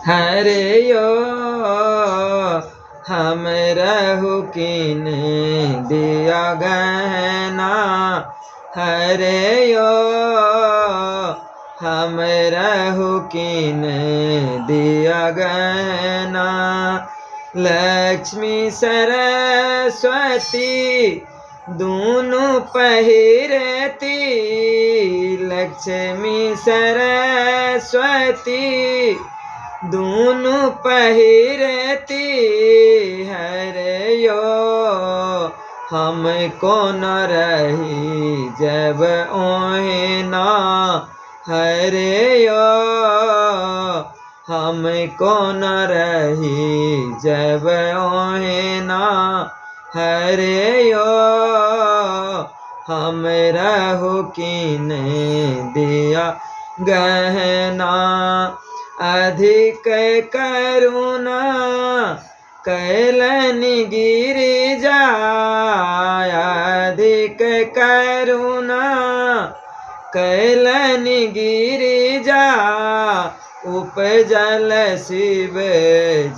हरे यो हम रहु किन दिया गहना। हरे यो हम रहु किन दिया गहना। लक्ष्मी सरस्वती दोनों पहिरती। लक्ष्मी सरस्वती दोनों पहिरती। हरे यो हमको न रही जब ओहिना। हरे यो हमको न रही जब ओहिना। हरे यो हम रहु किन दिया गहना। अधिक करुणा कैलन गिरिजा। अधिक करुणा कैलन गिरिजा। उपजल शिव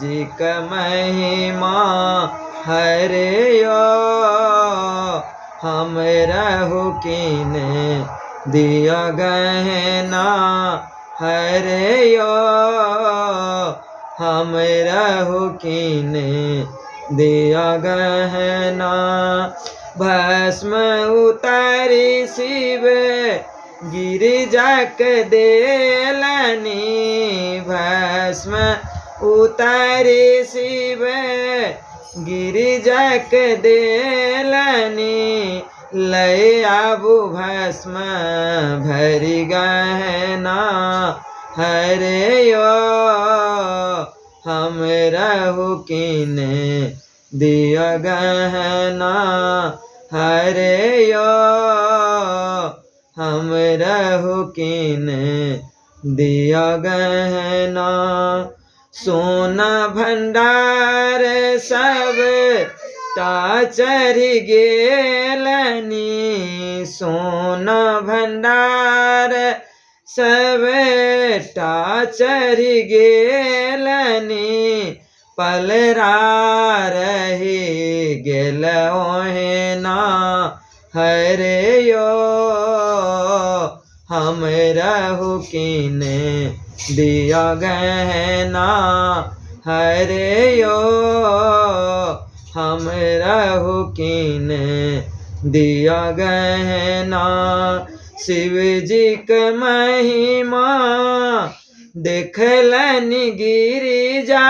जी का महिमा। हरे यो हम रहु किन दिया गहना। हरे यो हम रहु किन दिया गहना। भस्म उतारी शिव गिरिजा के देलनी। भस्म उतारी शिव गिरिजा के देलनी। लय आबू भस्म भरी गहना। हरे यो हम रहु किन दिया गहना। हरे यो हम रहु किन दिया गहना। सोना भंडार सब चढ़ी गेलनी। सोना भंडार सब चढ़ी गेलनी। पलरा रही गेल ओहिना। हरे यो हम रहु किन दिया गहना। हरे यो हम रहु किन दिया गहना। शिव जी के महिमा देखलन गिरिजा।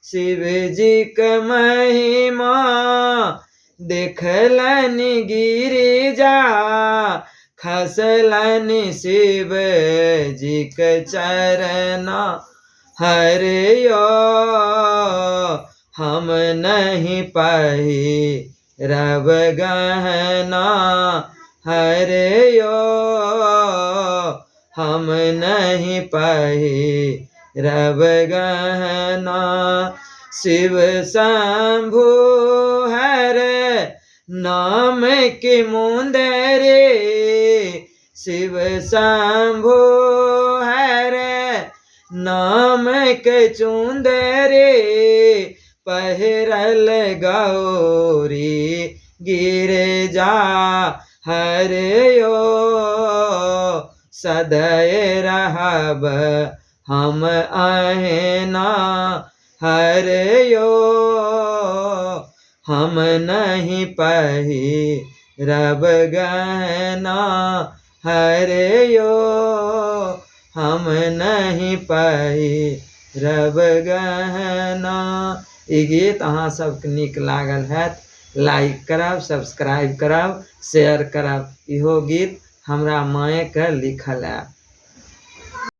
शिव जी के महिमा देखलन गिरिजा। खसलन शिव जी के चरना। हरे यो हम नहीं पाही रब गहना। हरे यो हम नहीं पाही रब गहना। शिव शंभु हर नाम के मुंदरे। शिव शंभु हर नाम के चुंदरे। पहिरल गौरी गिरिजा। हरे यो सदै रहब हम अहिना। हरे यो हम नहीं पाही रब गहना। हरे यो हम नहीं पाही रब गहना। ई गीत अहाँ सबके नीक लागल हैत लाइक करब, सब्सक्राइब करब, शेयर करब। इहो गीत हमरा माए के लिखल है।